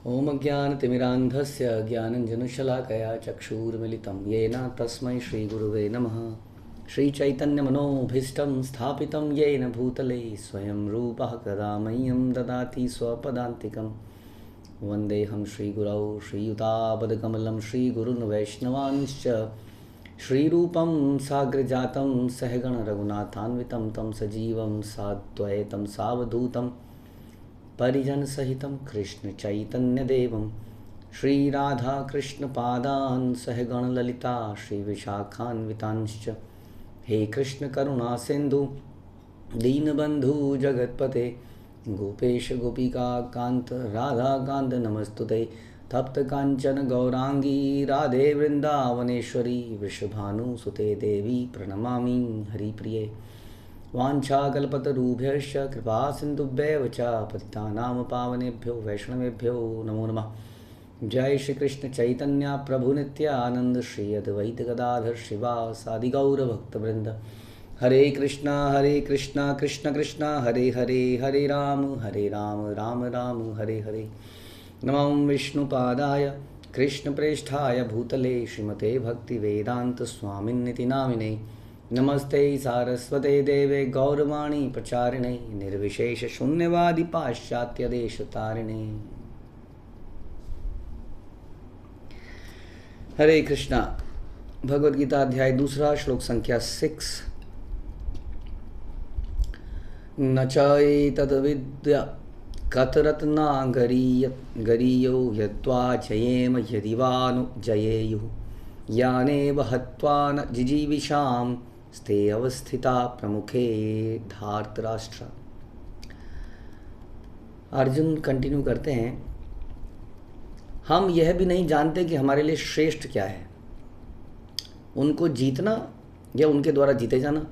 ॐ अज्ञानतिमिरान्धस्य ज्ञानञ्जनशलाकया चक्षुरुन्मिलितं येन तस्मै श्रीगुरुवे नमः। श्रीचैतन्यमनोभीष्टं स्थापितं येन भूतले स्वयं रूपः कदा मह्यं ददाति स्वपदान्तिकं। वन्देऽहं श्रीगुरौ श्रीयुतापदकमलं श्रीगुरून् वैष्णवांश्च श्रीरूपं साग्रजातं सहगण रघुनाथान्वितं तं सजीवं साद्वैतं सावधूतं परिजन सहितं कृष्ण चैतन्य देवं श्रीराधा कृष्ण पादान् सहगण ललिता श्री विशाखान्वितांश्च। हे कृष्ण करुणा सिंधु दीनबंधु जगतपते गोपेश गोपिका कांत राधा कांत नमस्तुते। तप्त कांचन गौरांगी राधे वृंदावनेश्वरी वृषभानुसुते देवी प्रणमामि हरिप्रिये। वाञ्छाकल्पतरुभ्यश्च कृपा सिन्धुभ्येव च पतितानां पावनेभ्यो वैष्णवेभ्यो नमो नमः। जय श्री कृष्ण चैतन्य प्रभु नित्यानंद श्री अद्वैत गदाधर श्रीवासादि गौर भक्तवृंद। हरे कृष्णा कृष्ण कृष्ण हरे हरे हरे राम राम राम हरे हरे। नमो विष्णुपादाय कृष्णप्रेष्ठाय भूतले श्रीमते भक्तिवेदांत स्वामिन्निति नामिने। नमस्ते सारस्वते देवे गौरवाणी प्रचारिणे निर्विशेष शून्यवादी पाश्चात्य देश तारिणे। हरे कृष्णा। भगवद गीता अध्याय 2 श्लोक संख्या 6। न चैतद्विद्या कतरत्नागरीयो यद्वा जयेम यदि वा नु जयेयुः यानेव हत्वा न जिजीविषाम् स्ते अवस्थिता प्रमुखे धार्तराष्ट्र। अर्जुन कंटिन्यू करते हैं, हम यह भी नहीं जानते कि हमारे लिए श्रेष्ठ क्या है, उनको जीतना या उनके द्वारा जीते जाना।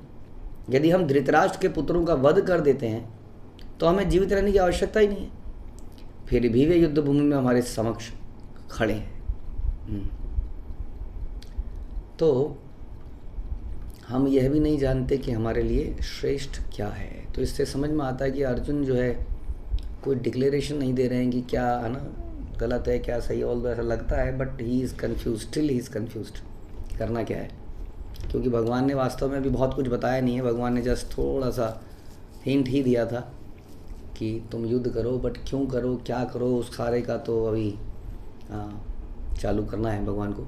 यदि हम धृतराष्ट्र के पुत्रों का वध कर देते हैं तो हमें जीवित रहने की आवश्यकता ही नहीं है, फिर भी वे युद्ध भूमि में हमारे समक्ष खड़े हैं। तो हम यह भी नहीं जानते कि हमारे लिए श्रेष्ठ क्या है। तो इससे समझ में आता है कि अर्जुन जो है कोई डिक्लेरेशन नहीं दे रहे हैं कि क्या है ना गलत है क्या सही, ऑल ऐसा लगता है, but he is confuse, still he is confused करना क्या है। क्योंकि भगवान ने वास्तव में अभी बहुत कुछ बताया नहीं है, भगवान ने जस्ट थोड़ा सा हिंट ही दिया था कि तुम युद्ध करो, बट क्यों करो क्या करो उस सारे का तो अभी चालू करना है भगवान को।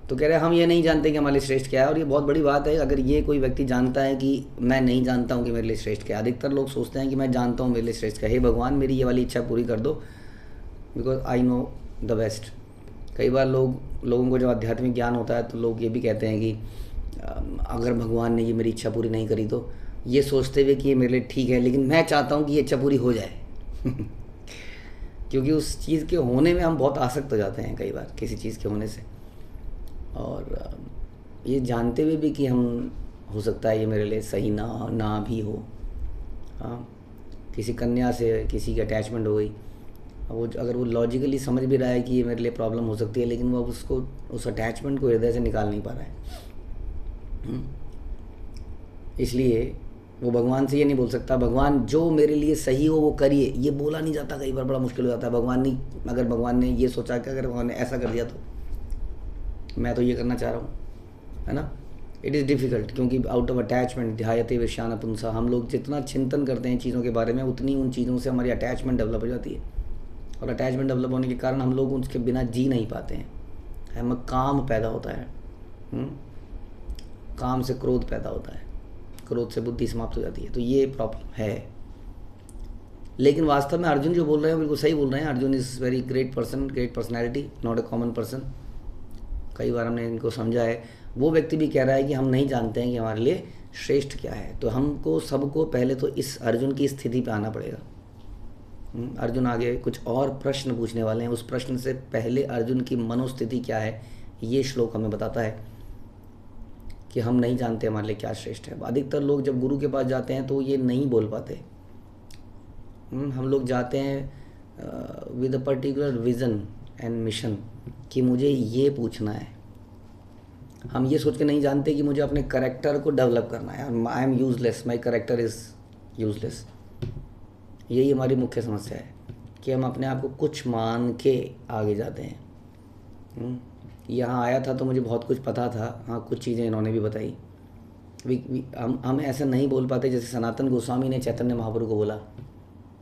तो कह रहे हैं हम ये नहीं जानते कि हमारे लिए श्रेष्ठ क्या है, और ये बहुत बड़ी बात है अगर ये कोई व्यक्ति जानता है कि मैं नहीं जानता हूँ कि मेरे लिए श्रेष्ठ क्या है। अधिकतर लोग सोचते हैं कि मैं जानता हूँ मेरे लिए श्रेष्ठ क्या है, हे भगवान मेरी ये वाली इच्छा पूरी कर दो because I know the best. कई बार लोगों को जब आध्यात्मिक ज्ञान होता है तो लोग ये भी कहते हैं कि अगर भगवान ने ये मेरी इच्छा पूरी नहीं करी तो, ये सोचते हुए कि ये मेरे लिए ठीक है, लेकिन मैं चाहता हूँ कि ये इच्छा पूरी हो जाए क्योंकि उस चीज़ के होने में हम बहुत आसक्त हो जाते हैं कई बार किसी चीज़ के होने से, और ये जानते हुए भी कि हम हो सकता है ये मेरे लिए सही ना भी हो। हाँ, किसी कन्या से किसी की अटैचमेंट हो गई, वो अगर वो लॉजिकली समझ भी रहा है कि ये मेरे लिए प्रॉब्लम हो सकती है, लेकिन वो उसको उस अटैचमेंट को हृदय से निकाल नहीं पा रहा है। इसलिए वो भगवान से ये नहीं बोल सकता भगवान जो मेरे लिए सही हो वो करिए, ये बोला नहीं जाता। कई बार बड़ा मुश्किल हो जाता है। अगर भगवान ने ये सोचा कि अगर भगवान ने ऐसा कर दिया तो मैं तो ये करना चाह रहा हूँ, है ना। इट इज़ डिफ़िकल्ट क्योंकि आउट ऑफ अटैचमेंट ध्यायते विषयान पुंसा, हम लोग जितना चिंतन करते हैं चीज़ों के बारे में उतनी उन चीज़ों से हमारी अटैचमेंट डेवलप हो जाती है, और अटैचमेंट डेवलप होने के कारण हम लोग उसके बिना जी नहीं पाते हैं। हमें काम पैदा होता है, काम से क्रोध पैदा होता है, क्रोध से बुद्धि समाप्त हो जाती है। तो ये प्रॉब्लम है। लेकिन वास्तव में अर्जुन जो बोल रहे हैं बिल्कुल सही बोल रहे हैं। Arjun is very great person, great personality, not a common person. कई बार हमने इनको समझा है। वो व्यक्ति भी कह रहा है कि हम नहीं जानते हैं कि हमारे लिए श्रेष्ठ क्या है। तो हमको सबको पहले तो इस अर्जुन की स्थिति पे आना पड़ेगा। अर्जुन आगे कुछ और प्रश्न पूछने वाले हैं, उस प्रश्न से पहले अर्जुन की मनोस्थिति क्या है ये श्लोक हमें बताता है कि हम नहीं जानते हमारे लिए क्या श्रेष्ठ है। अधिकतर लोग जब गुरु के पास जाते हैं तो ये नहीं बोल पाते। हम लोग जाते हैं with a particular vision and mission कि मुझे ये पूछना है। हम ये सोच के नहीं जानते कि मुझे अपने करेक्टर को डेवलप करना है। I am useless, my character is useless. यही हमारी मुख्य समस्या है। कि हम अपने आप को कुछ मान के आगे जाते हैं। यहाँ आया था तो मुझे बहुत कुछ पता था, हाँ कुछ चीज़ें इन्होंने भी बताई। हम ऐसा नहीं बोल पाते जैसे सनातन गोस्वामी ने चैतन्य महाप्रभु को बोला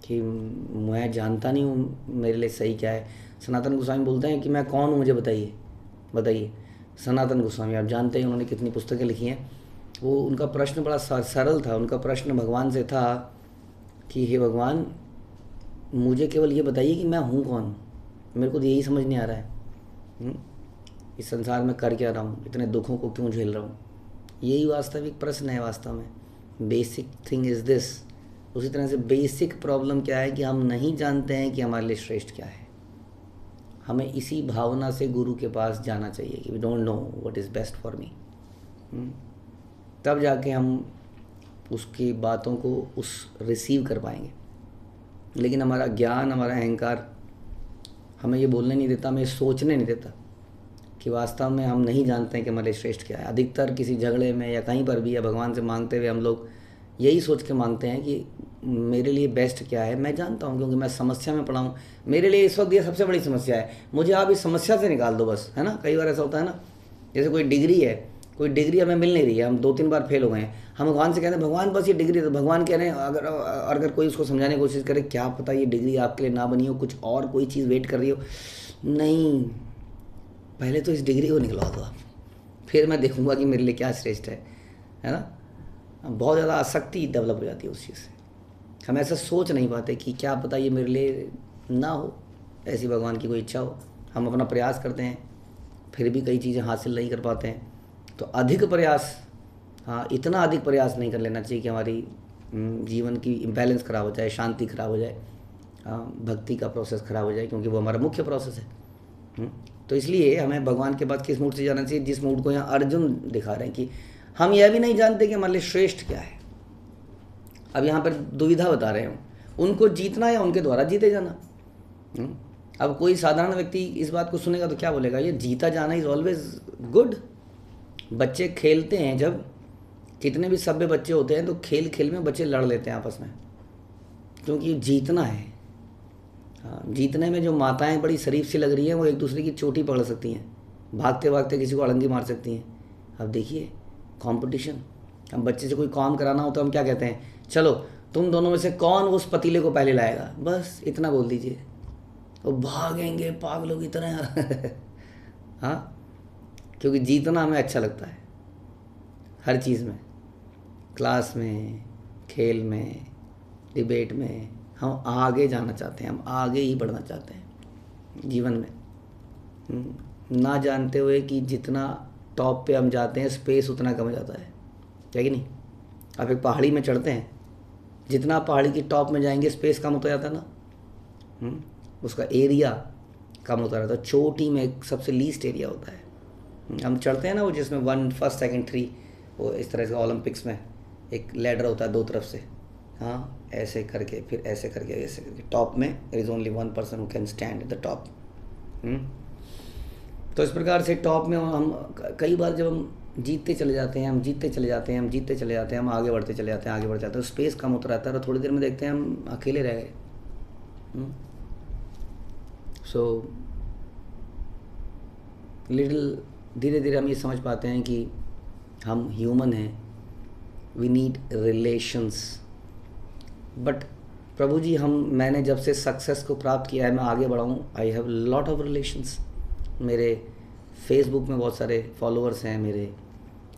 कि मैं जानता नहीं हूँ मेरे लिए सही क्या है। सनातन गोस्वामी बोलते हैं कि मैं कौन हूँ, मुझे बताइए बताइए। सनातन गोस्वामी आप जानते हैं उन्होंने कितनी पुस्तकें लिखी हैं। वो उनका प्रश्न बड़ा सरल था। उनका प्रश्न भगवान से था कि हे भगवान, मुझे केवल ये बताइए कि मैं हूँ कौन, मेरे को तो यही समझ नहीं आ रहा है। इस संसार में कर क्या रहा हूँ, इतने दुखों को क्यों झेल रहा हूँ। यही वास्तविक प्रश्न है वास्तव में। Basic thing is this. उसी तरह से बेसिक प्रॉब्लम क्या है कि हम नहीं जानते हैं कि हमारे लिए श्रेष्ठ क्या है। हमें इसी भावना से गुरु के पास जाना चाहिए कि we don't know what is best for me. तब जाके हम उसकी बातों को रिसीव कर पाएंगे। लेकिन हमारा ज्ञान, हमारा अहंकार हमें ये बोलने नहीं देता, हमें सोचने नहीं देता कि वास्तव में हम नहीं जानते हैं कि हमारे श्रेष्ठ क्या है। अधिकतर किसी झगड़े में या कहीं पर भी या भगवान से मांगते हुए हम लोग यही सोच के मांगते हैं कि मेरे लिए बेस्ट क्या है। मैं जानता हूँ क्योंकि मैं समस्या में पड़ा हूँ। मेरे लिए इस वक्त ये सबसे बड़ी समस्या है, मुझे आप इस समस्या से निकाल दो बस, है ना। कई बार ऐसा होता है ना, जैसे कोई डिग्री है, कोई डिग्री हमें मिल नहीं रही है, हम 2-3 बार फेल हो गए हैं। हम भगवान से कहते हैं भगवान बस ये डिग्री, तो भगवान कह रहे हैं अगर कोई उसको समझाने की कोशिश करे, क्या पता ये डिग्री आपके लिए ना बनी हो, कुछ और कोई चीज़ वेट कर रही हो। नहीं, पहले तो इस डिग्री को निकलवा दो आप, फिर मैं देखूंगा कि मेरे लिए क्या श्रेष्ठ है ना। बहुत ज़्यादा आसक्ति डेवलप हो जाती है उस चीज़ से। हम ऐसा सोच नहीं पाते कि क्या पता ये मेरे लिए ना हो, ऐसी भगवान की कोई इच्छा हो। हम अपना प्रयास करते हैं, फिर भी कई चीज़ें हासिल नहीं कर पाते हैं। तो अधिक प्रयास, हाँ इतना अधिक प्रयास नहीं कर लेना चाहिए कि हमारी जीवन की इम्बैलेंस ख़राब हो जाए, शांति ख़राब हो जाए, भक्ति का प्रोसेस ख़राब हो जाए, क्योंकि वो हमारा मुख्य प्रोसेस है। तो इसलिए हमें भगवान के बाद किस मूड से जाना चाहिए, जिस मूड को यहाँ अर्जुन दिखा रहे हैं कि हम यह भी नहीं जानते कि हमारे लिए श्रेष्ठ क्या है। अब यहाँ पर दुविधा बता रहे हैं, उनको जीतना या उनके द्वारा जीते जाना। अब कोई साधारण व्यक्ति इस बात को सुनेगा तो क्या बोलेगा, ये जीता जाना इज़ ऑलवेज गुड। बच्चे खेलते हैं, जब कितने भी सभ्य बच्चे होते हैं तो खेल खेल में बच्चे लड़ लेते हैं आपस में, क्योंकि जीतना है। हाँ, जीतने में जो माताएं बड़ी शरीफ सी लग रही हैं, वो एक दूसरे की चोटी पकड़ सकती हैं, भागते भागते किसी को अड़ंगी मार सकती हैं। अब देखिए कंपटीशन। हम बच्चे से कोई काम कराना हो तो हम क्या कहते हैं, चलो तुम दोनों में से कौन उस पतीले को पहले लाएगा, बस इतना बोल दीजिए। वो भागेंगे पागलों की तरह। हाँ, क्योंकि जीतना हमें अच्छा लगता है हर चीज़ में, क्लास में, खेल में, डिबेट में। हम आगे जाना चाहते हैं, हम आगे ही बढ़ना चाहते हैं जीवन में, ना जानते हुए कि जितना टॉप पे हम जाते हैं स्पेस उतना कम हो जाता है कि नहीं। आप एक पहाड़ी में चढ़ते हैं, जितना पहाड़ी की टॉप में जाएंगे स्पेस कम होता जाता है ना, उसका एरिया कम होता रहता है। चोटी में एक सबसे लीस्ट एरिया होता है। हम चढ़ते हैं ना वो जिसमें 1, फर्स्ट, सेकंड, 3, वो इस तरह से ओलंपिक्स में एक लैडर होता है 2 तरफ से, हाँ ऐसे करके, फिर ऐसे करके, ऐसे करके टॉप में there is only 1 person who can stand at the top. तो इस प्रकार से टॉप में हम कई बार जब हम जीतते चले जाते हैं, हम जीतते चले जाते हैं, हम जीतते चले जाते हैं, हम आगे बढ़ते चले जाते हैं, आगे बढ़ जाते हैं, तो स्पेस कम होता रहता है और थोड़ी देर में देखते हैं हम अकेले रह गए। सो लिटिल धीरे धीरे हम ये समझ पाते हैं कि हम ह्यूमन हैं, वी नीड रिलेशंस। बट प्रभु जी, मैंने जब से सक्सेस को प्राप्त किया है, मैं आगे बढ़ा हूँ, I have lot of relations. मेरे फेसबुक में बहुत सारे फॉलोअर्स हैं मेरे।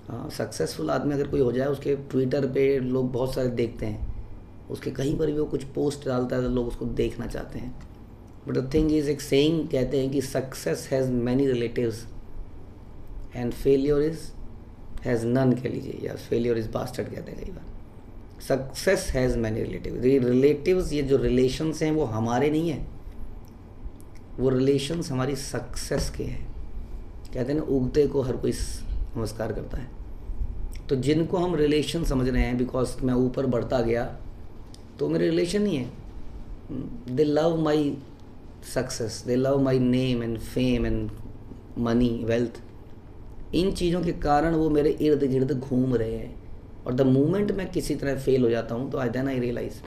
हाँ, सक्सेसफुल आदमी अगर कोई हो जाए, उसके ट्विटर पे लोग बहुत सारे देखते हैं, उसके कहीं पर भी वो कुछ पोस्ट डालता है तो लोग उसको देखना चाहते हैं। बट द थिंग इज़, एक सेइंग कहते हैं कि success has many relatives and failure has none, कह लीजिए, या फेलियर इज़ बास्टर्ड कहते हैं कई बार। Success has many relatives. Relatives, ये जो रिलेशंस हैं वो हमारे नहीं हैं, वो रिलेशंस हमारी सक्सेस के हैं। कहते हैं ना, उगते को हर कोई नमस्कार करता है। तो जिनको हम रिलेशन समझ रहे हैं बिकॉज मैं ऊपर बढ़ता गया, तो मेरे रिलेशन ही है। They love my success, they love my name and fame and money, wealth. इन चीज़ों के कारण वो मेरे इर्द गिर्द घूम रहे हैं। और द मोमेंट मैं किसी तरह फेल हो जाता हूँ, तो आई देन आई रियलाइज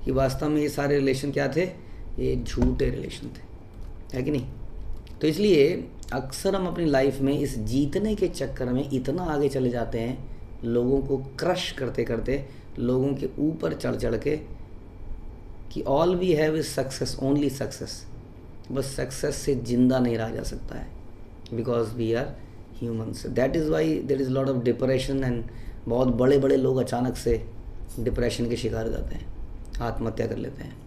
कि वास्तव में ये सारे रिलेशन क्या थे, ये झूठे रिलेशन थे, है कि नहीं। तो इसलिए अक्सर हम अपनी लाइफ में इस जीतने के चक्कर में इतना आगे चले जाते हैं, लोगों को क्रश करते करते, लोगों के ऊपर चढ़ चढ़ के, कि all we have is success, only success. बस सक्सेस से जिंदा नहीं रहा जा सकता है, because we are humans. That is why there is lot of depression, and बहुत बड़े बड़े लोग अचानक से डिप्रेशन के शिकार हो जाते हैं, आत्महत्या कर लेते हैं।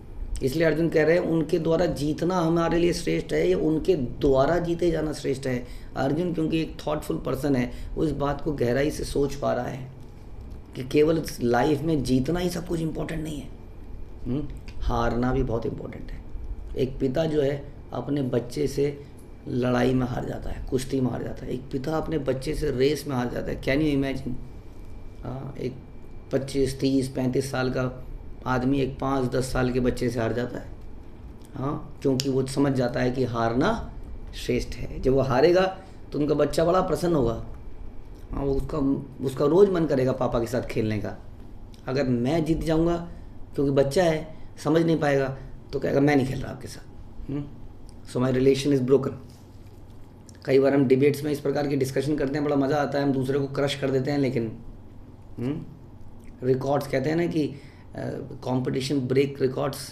इसलिए अर्जुन कह रहे हैं उनके द्वारा जीतना हमारे लिए श्रेष्ठ है या उनके द्वारा जीते जाना श्रेष्ठ है। अर्जुन क्योंकि एक थॉटफुल पर्सन है, वो इस बात को गहराई से सोच पा रहा है कि केवल लाइफ में जीतना ही सब कुछ इम्पोर्टेंट नहीं है, हारना भी बहुत इम्पोर्टेंट है। एक पिता जो है अपने बच्चे से लड़ाई में हार जाता है, कुश्ती में हार जाता है। एक पिता अपने बच्चे से रेस में हार जाता है। कैन यू इमेजिन, एक 25, 30, 35 साल का आदमी एक 5-10 साल के बच्चे से हार जाता है, क्योंकि वो समझ जाता है कि हारना श्रेष्ठ है। जब वो हारेगा तो उनका बच्चा बड़ा प्रसन्न होगा, वो उसका रोज़ मन करेगा पापा के साथ खेलने का। अगर मैं जीत जाऊंगा, क्योंकि बच्चा है समझ नहीं पाएगा, तो कहेगा मैं नहीं खेल रहा आपके साथ। सो माई रिलेशन इज़ ब्रोकन। कई बार हम डिबेट्स में इस प्रकार की डिस्कशन करते हैं, बड़ा मज़ा आता है, हम दूसरे को क्रश कर देते हैं, लेकिन रिकॉर्ड्स कहते हैं ना कि competition break records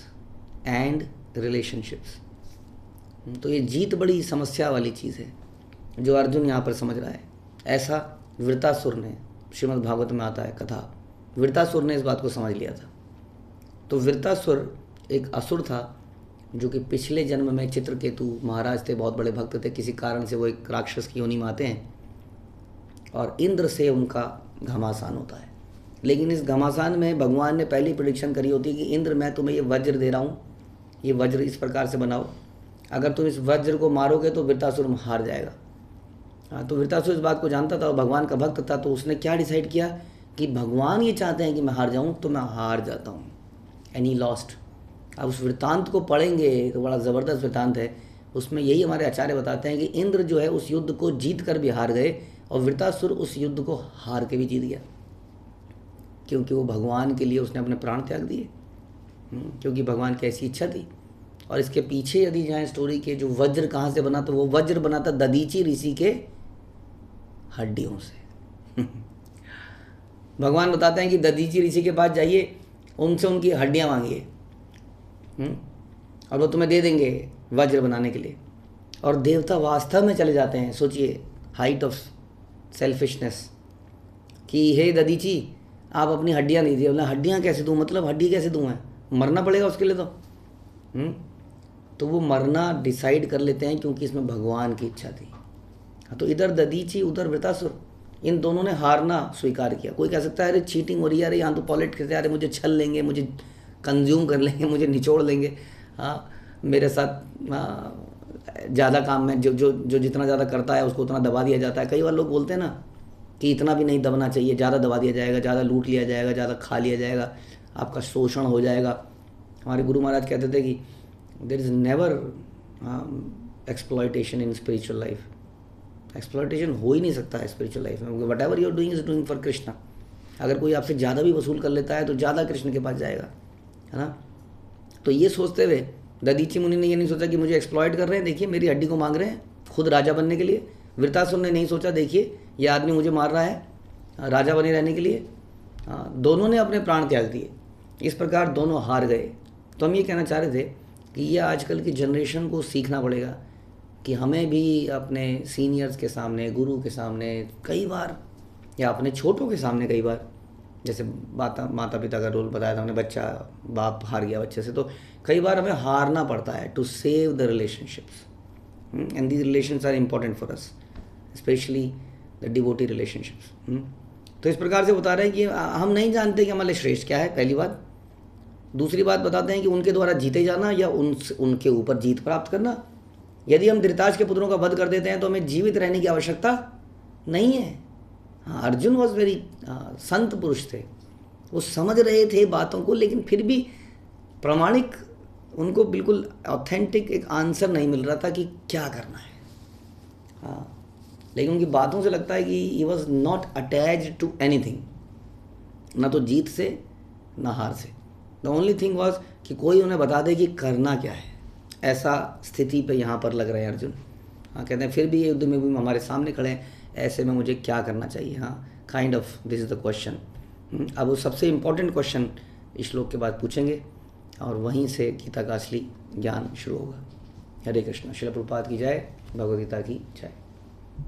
and relationships. तो ये जीत बड़ी समस्या वाली चीज़ है जो अर्जुन यहाँ पर समझ रहा है। ऐसा वृतासुर ने, श्रीमद् भागवत में आता है कथा, वृतासुर ने इस बात को समझ लिया था। तो वृतासुर एक असुर था जो कि पिछले जन्म में चित्रकेतु महाराज थे, बहुत बड़े भक्त थे। किसी कारण से वो एक राक्षस की योनि में आते हैं और इंद्र से उनका घमासान होता है। लेकिन इस घमासान में भगवान ने पहली प्रेडिक्शन करी होती है कि इंद्र मैं तुम्हें ये वज्र दे रहा हूँ, ये वज्र इस प्रकार से बनाओ, अगर तुम इस वज्र को मारोगे तो वृतासुर हार जाएगा। तो वृतासुर इस बात को जानता था और भगवान का भक्त था, तो उसने क्या डिसाइड किया कि भगवान ये चाहते हैं कि मैं हार जाऊँ, तो मैं हार जाता हूँ, एंड ही लॉस्ट। अब उस वृत्तांत को पढ़ेंगे तो बड़ा ज़बरदस्त वृत्तांत है। उसमें यही हमारे आचार्य बताते हैं कि इंद्र जो है उस युद्ध को जीत कर भी हार गए और वृतासुर उस युद्ध को हार के भी जीत गया, क्योंकि वो भगवान के लिए उसने अपने प्राण त्याग दिए, क्योंकि भगवान की ऐसी इच्छा थी। और इसके पीछे यदि जाएँ स्टोरी के, जो वज्र कहाँ से बना, तो वो वज्र बना था दधीची ऋषि के हड्डियों से। भगवान बताते हैं कि दधीची ऋषि के पास जाइए, उनसे उनकी हड्डियाँ मांगिए, और वो तुम्हें दे देंगे वज्र बनाने के लिए। और देवता वास्तव में चले जाते हैं। सोचिए हाइट ऑफ सेल्फिशनेस कि हे दधीची आप अपनी हड्डियाँ दीजिए। बोला हड्डियाँ कैसे दूँ, मतलब हड्डी कैसे दूँ, मैं मरना पड़ेगा उसके लिए तो वो मरना डिसाइड कर लेते हैं, क्योंकि इसमें भगवान की इच्छा थी। तो इधर दधीची उधर वृतासुर, इन दोनों ने हारना स्वीकार किया। कोई कह सकता है अरे चीटिंग हो रही है, अरे यहाँ तो पॉलिटिक्स है, अरे मुझे छल लेंगे, मुझे कंज्यूम कर लेंगे, मुझे निचोड़ लेंगे, मेरे साथ ज़्यादा काम में जो जितना ज़्यादा करता है उसको उतना दबा दिया जाता है। कई बार लोग बोलते हैं ना कि इतना भी नहीं दबना चाहिए, ज़्यादा दबा दिया जाएगा, ज़्यादा लूट लिया जाएगा, ज़्यादा खा लिया जाएगा, आपका शोषण हो जाएगा। हमारे गुरु महाराज कहते थे कि there is never exploitation in spiritual life. Exploitation हो ही नहीं सकता है स्पिरिचुअल लाइफ में। Whatever you are doing is doing for Krishna. अगर कोई आपसे ज़्यादा भी वसूल कर लेता है तो ज़्यादा कृष्ण के पास जाएगा, है ना। तो ये सोचते हुए दधीची मुनि ने ये नहीं सोचा कि मुझे एक्सप्लॉयट कर रहे हैं, देखिए मेरी हड्डी को मांग रहे हैं खुद राजा बनने के लिए। वृतासुर ने नहीं सोचा, देखिए ये आदमी मुझे मार रहा है राजा बने रहने के लिए। दोनों ने अपने प्राण त्याग दिए। इस प्रकार दोनों हार गए। तो हम ये कहना चाह रहे थे कि ये आजकल की जनरेशन को सीखना पड़ेगा कि हमें भी अपने सीनियर्स के सामने, गुरु के सामने कई बार, या अपने छोटों के सामने कई बार, जैसे माता पिता का रोल बताया था हमने, बच्चा बाप हार गया बच्चे से, तो कई बार हमें हारना पड़ता है to save the relationships, and these relations are important for us, specially the devotee relationships. तो इस प्रकार से बता रहे हैं कि हम नहीं जानते कि हमारे लिए श्रेष्ठ क्या है, पहली बात। दूसरी बात बताते हैं कि उनके द्वारा जीते जाना या उनके ऊपर जीत प्राप्त करना। यदि हम धृतराष्ट्र के पुत्रों का वध कर देते हैं तो हमें जीवित रहने की आवश्यकता नहीं है। अर्जुन वॉज वेरी संत पुरुष थे, वो समझ रहे थे बातों को, लेकिन फिर भी प्रामाणिक, उनको बिल्कुल ऑथेंटिक एक आंसर नहीं मिल रहा था कि क्या करना है। लेकिन उनकी बातों से लगता है कि he was not attached to anything, ना तो जीत से ना हार से। द ओनली थिंग वॉज कि कोई उन्हें बता दे कि करना क्या है। ऐसा स्थिति पे यहाँ पर लग रहे हैं अर्जुन। हाँ, कहते हैं फिर भी ये युद्ध में भी हमारे सामने खड़े हैं, ऐसे में मुझे क्या करना चाहिए। हाँ, kind of this is the question. अब वो सबसे इम्पोर्टेंट क्वेश्चन इस श्लोक के बाद पूछेंगे और वहीं से गीता का असली ज्ञान शुरू होगा। हरे कृष्ण। श्रील प्रभुपाद की जय, भगवद गीता की जय।